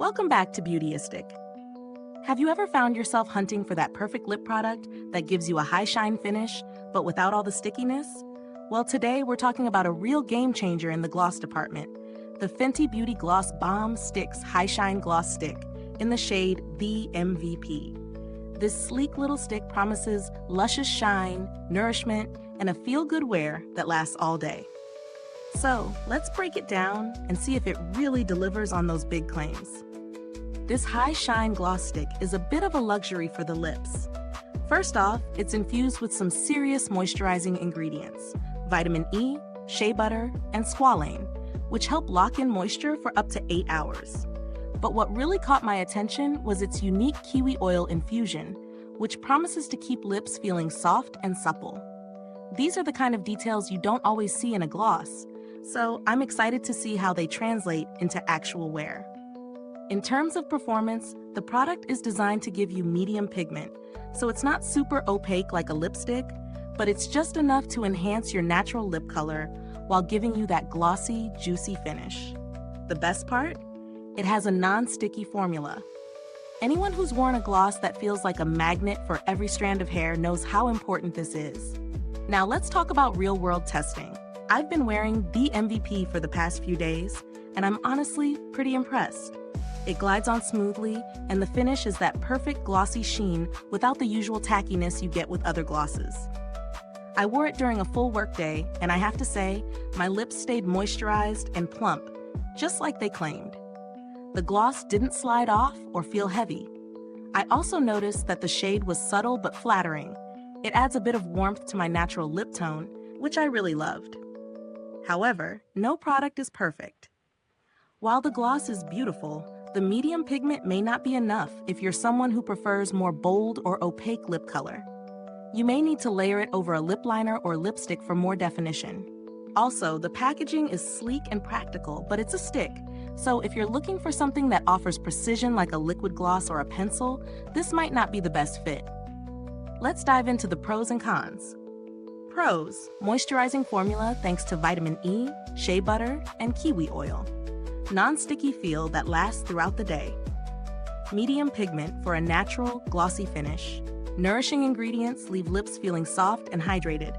Welcome back to Beautyistic. Have you ever found yourself hunting for that perfect lip product that gives you a high shine finish, but without all the stickiness? Well, today we're talking about a real game changer in the gloss department, the Fenty Beauty Gloss Bomb Stix High Shine Gloss Stick in the shade The MVP. This sleek little stick promises luscious shine, nourishment, and a feel-good wear that lasts all day. So let's break it down and see if it really delivers on those big claims. This high shine gloss stick is a bit of a luxury for the lips. First off, it's infused with some serious moisturizing ingredients, vitamin E, shea butter, and squalane, which help lock in moisture for up to 8 hours. But what really caught my attention was its unique Kiwi Oil Infusion, which promises to keep lips feeling soft and supple. These are the kind of details you don't always see in a gloss, so I'm excited to see how they translate into actual wear. In terms of performance, the product is designed to give you medium pigment, so it's not super opaque like a lipstick, but it's just enough to enhance your natural lip color while giving you that glossy, juicy finish. The best part? It has a non-sticky formula. Anyone who's worn a gloss that feels like a magnet for every strand of hair knows how important this is. Now let's talk about real-world testing. I've been wearing the MVP for the past few days, and I'm honestly pretty impressed. It glides on smoothly, and the finish is that perfect glossy sheen without the usual tackiness you get with other glosses. I wore it during a full workday, and I have to say, my lips stayed moisturized and plump, just like they claimed. The gloss didn't slide off or feel heavy. I also noticed that the shade was subtle but flattering. It adds a bit of warmth to my natural lip tone, which I really loved. However, no product is perfect. While the gloss is beautiful, the medium pigment may not be enough if you're someone who prefers more bold or opaque lip color. You may need to layer it over a lip liner or lipstick for more definition. Also, the packaging is sleek and practical, but it's a stick, so if you're looking for something that offers precision like a liquid gloss or a pencil, this might not be the best fit. Let's dive into the pros and cons. Pros: moisturizing formula thanks to vitamin E, shea butter, and kiwi oil. Non-sticky feel that lasts throughout the day. Medium pigment for a natural, glossy finish. Nourishing ingredients leave lips feeling soft and hydrated.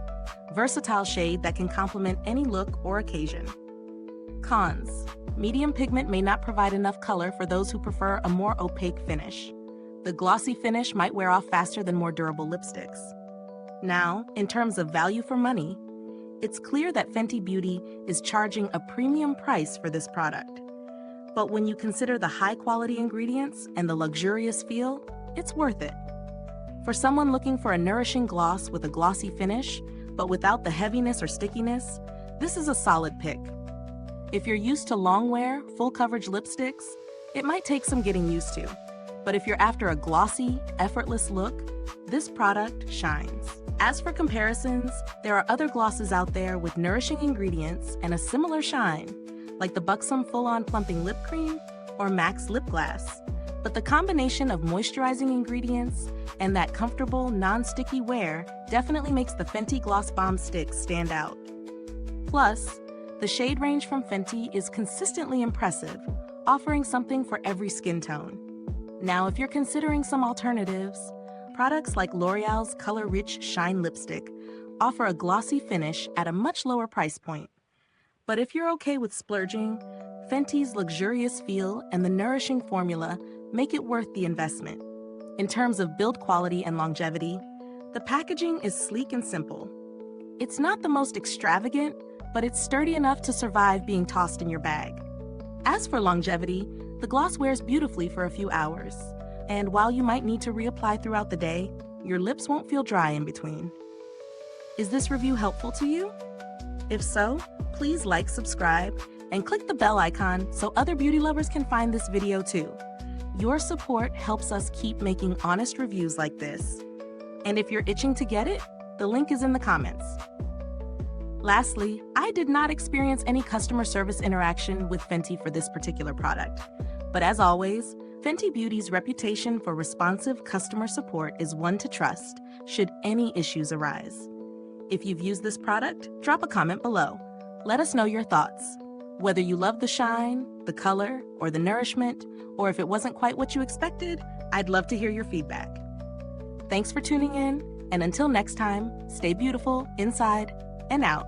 Versatile shade that can complement any look or occasion. Cons: medium pigment may not provide enough color for those who prefer a more opaque finish. The glossy finish might wear off faster than more durable lipsticks. Now, in terms of value for money, it's clear that Fenty Beauty is charging a premium price for this product. But when you consider the high-quality ingredients and the luxurious feel, it's worth it. For someone looking for a nourishing gloss with a glossy finish, but without the heaviness or stickiness, this is a solid pick. If you're used to long wear, full-coverage lipsticks, it might take some getting used to. But if you're after a glossy, effortless look, this product shines. As for comparisons, there are other glosses out there with nourishing ingredients and a similar shine, like the Buxom Full-On Plumping Lip Cream or MAC's Lip Glass. But the combination of moisturizing ingredients and that comfortable, non-sticky wear definitely makes the Fenty Gloss Bomb Stix stand out. Plus, the shade range from Fenty is consistently impressive, offering something for every skin tone. Now, if you're considering some alternatives, products like L'Oreal's Color Rich Shine Lipstick offer a glossy finish at a much lower price point. But if you're okay with splurging, Fenty's luxurious feel and the nourishing formula make it worth the investment. In terms of build quality and longevity, the packaging is sleek and simple. It's not the most extravagant, but it's sturdy enough to survive being tossed in your bag. As for longevity, the gloss wears beautifully for a few hours. And while you might need to reapply throughout the day, your lips won't feel dry in between. Is this review helpful to you? If so, please like, subscribe, and click the bell icon so other beauty lovers can find this video too. Your support helps us keep making honest reviews like this. And if you're itching to get it, the link is in the comments. Lastly, I did not experience any customer service interaction with Fenty for this particular product. But as always, Fenty Beauty's reputation for responsive customer support is one to trust should any issues arise. If you've used this product, drop a comment below. Let us know your thoughts. Whether you love the shine, the color, or the nourishment, or if it wasn't quite what you expected, I'd love to hear your feedback. Thanks for tuning in, and until next time, stay beautiful inside and out.